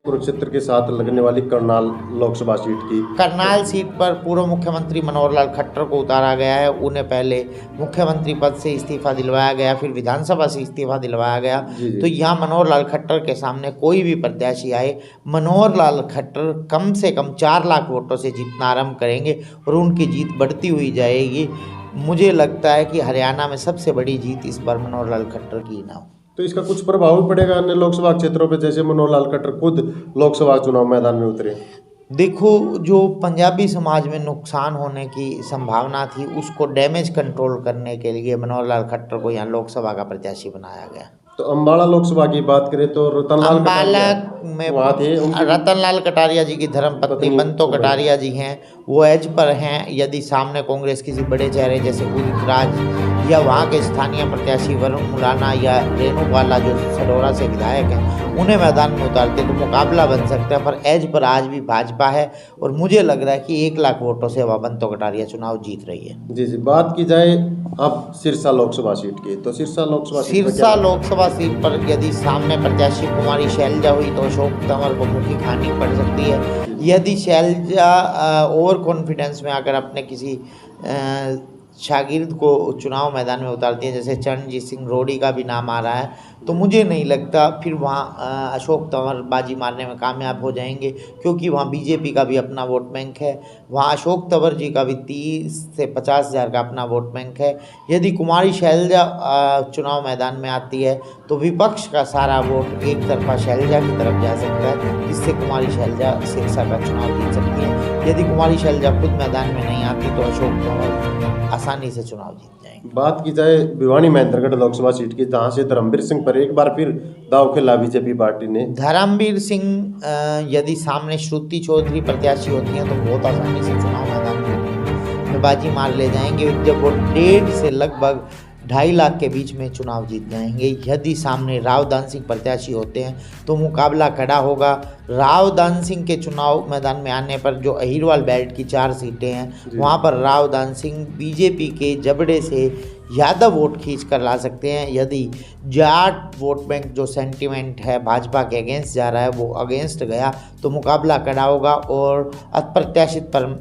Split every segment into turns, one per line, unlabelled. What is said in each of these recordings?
कुरुक्षेत्र के साथ लगने वाली करनाल लोकसभा सीट की
करनाल सीट पर पूर्व मुख्यमंत्री मनोहर लाल खट्टर को उतारा गया है। उन्हें पहले मुख्यमंत्री पद से इस्तीफा दिलवाया गया, फिर विधानसभा से इस्तीफा दिलवाया गया। तो यहाँ मनोहर लाल खट्टर के सामने कोई भी प्रत्याशी आए, मनोहर लाल खट्टर कम से कम 4 लाख वोटों से जीतना आरंभ करेंगे और उनकी जीत बढ़ती हुई जाएगी। मुझे लगता है कि हरियाणा में सबसे बड़ी जीत इस बार मनोहर लाल खट्टर की ना हो।
तो इसका कुछ प्रभाव भी पड़ेगा अन्य लोकसभा क्षेत्रों पे, जैसे मनोहर लाल खट्टर खुद लोकसभा चुनाव मैदान में उतरे।
देखो, जो पंजाबी समाज में नुकसान होने की संभावना थी उसको डैमेज कंट्रोल करने के लिए मनोहर लाल खट्टर को यहाँ लोकसभा का प्रत्याशी बनाया गया।
तो अम्बाला लोकसभा की बात करें तो
अम्बाला में रतनलाल कटारिया जी की धर्मपत्नी बंतो कटारिया जी हैं, वो एज पर हैं। यदि सामने कांग्रेस किसी बड़े चेहरे जैसे उदित राज या वहाँ के स्थानीय प्रत्याशी वरुण मुलाना या रेणुवाला जो सडोरा से विधायक हैं, उन्हें मैदान में उतारते तो मुकाबला बन सकता है। पर एज पर आज भी भाजपा है और मुझे लग रहा है कि 1 लाख वोटों से वह बंतो कटारिया चुनाव जीत रही है।
जी, बात की जाए अब सिरसा लोकसभा सीट की, तो सिरसा
लोकसभा सीट पर यदि सामने प्रत्याशी कुमारी शैलजा हुई तो अशोक तंवर को मुखी खानी पड़ सकती है। यदि शैलजा ओवर कॉन्फिडेंस में आकर अपने किसी शागिर्द को चुनाव मैदान में उतारती है, जैसे चरणजीत सिंह रोडी का भी नाम आ रहा है, तो मुझे नहीं लगता फिर वहाँ अशोक तंवर बाजी मारने में कामयाब हो जाएंगे, क्योंकि वहाँ बीजेपी का भी अपना वोट बैंक है। वहाँ अशोक तंवर जी का भी 30 से 50 हज़ार का अपना वोट बैंक है। यदि कुमारी शैलजा चुनाव मैदान में आती है तो विपक्ष का सारा वोट एक तरफा शैलजा की तरफ जा सकता है, जिससे कुमारी शैलजा सिरसा का चुनाव जीत सकती है। यदि कुमारी शैलजा खुद मैदान में नहीं आती तो अशोक तंवर आसानी से चुनाव जीत जाएंगे।
बात की जाए भिवानी महेंद्रगढ़ लोकसभा सीट की, जहां से धर्मवीर सिंह पर एक बार फिर दाव खेला बीजेपी पार्टी ने।
धर्मवीर सिंह यदि सामने श्रुति चौधरी प्रत्याशी होती हैं तो बहुत आसानी से चुनाव मैदान में बाजी मार ले जाएंगे, जब वो 1.5 से लगभग 2.5 लाख के बीच में चुनाव जीत जाएंगे। यदि सामने राव दान सिंह प्रत्याशी होते हैं तो मुकाबला खड़ा होगा। राव दान सिंह के चुनाव मैदान में आने पर जो अहिरवाल बेल्ट की 4 सीटें हैं, वहां पर राव दान सिंह बीजेपी के जबड़े से यादव वोट खींच कर ला सकते हैं। यदि जाट वोट बैंक जो सेंटिमेंट है भाजपा के अगेंस्ट जा रहा है वो अगेंस्ट गया तो मुकाबला खड़ा होगा और अप्रत्याशित पर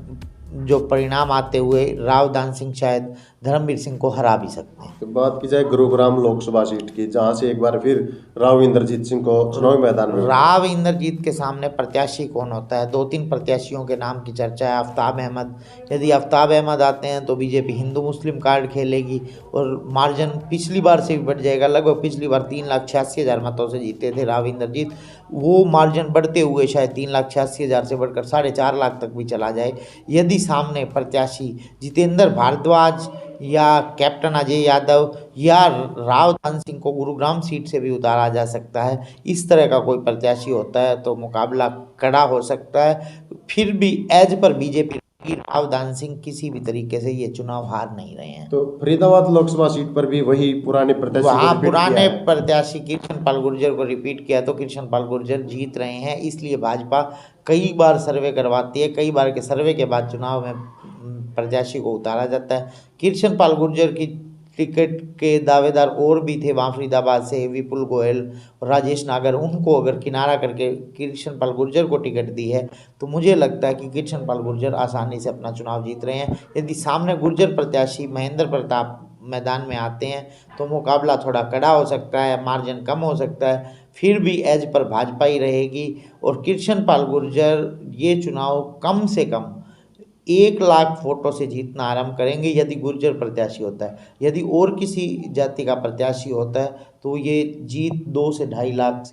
जो परिणाम आते हुए राव दान सिंह शायद धर्मवीर सिंह को हरा भी सकते हैं।
तो बात की जाए गुरुग्राम लोकसभा सीट की, जहां से एक बार फिर राव इंद्रजीत सिंह को चुनावी मैदान में।
राव इंद्रजीत के सामने प्रत्याशी कौन होता है? 2-3 प्रत्याशियों के नाम की चर्चा है। आफ्ताब अहमद, यदि आफ्ताब अहमद आते हैं तो बीजेपी हिंदू मुस्लिम कार्ड खेलेगी और मार्जिन पिछली बार से भी बढ़ जाएगा। लगभग पिछली बार 3,86,000 मतों से जीते थे राव इंद्रजीत, वो मार्जिन बढ़ते हुए शायद 3,86,000 से बढ़कर 4.5 लाख तक भी चला जाए। यदि सामने प्रत्याशी जितेंद्र भारद्वाज या कैप्टन अजय यादव या राव दान सिंह को गुरुग्राम सीट से भी उतारा जा सकता है, इस तरह का कोई प्रत्याशी होता है तो मुकाबला कड़ा हो सकता है। फिर भी एज पर बीजेपी, राव दान सिंह किसी भी तरीके से ये चुनाव हार नहीं रहे हैं।
तो फरीदाबाद लोकसभा सीट पर भी वही पुराने प्रत्याशी,
वहाँ पुराने प्रत्याशी कृष्ण पाल गुर्जर को रिपीट किया तो कृष्ण पाल गुर्जर जीत रहे हैं। इसलिए भाजपा कई बार सर्वे करवाती है, कई बार के सर्वे के बाद चुनाव में प्रत्याशी को उतारा जाता है। कृष्ण पाल गुर्जर की टिकट के दावेदार और भी थे वहाँ फरीदाबाद से, विपुल गोयल और राजेश नागर। उनको अगर किनारा करके कृष्ण पाल गुर्जर को टिकट दी है तो मुझे लगता है कि कृष्ण पाल गुर्जर आसानी से अपना चुनाव जीत रहे हैं। यदि सामने गुर्जर प्रत्याशी महेंद्र प्रताप मैदान में आते हैं तो मुकाबला थोड़ा कड़ा हो सकता है, मार्जिन कम हो सकता है। फिर भी एज पर भाजपा ही रहेगी और कृष्ण पाल गुर्जर ये चुनाव कम से कम 1 लाख वोटों से जीतना आरंभ करेंगे यदि गुर्जर प्रत्याशी होता है। यदि और किसी जाति का प्रत्याशी होता है तो ये जीत 2 से 2.5 लाख से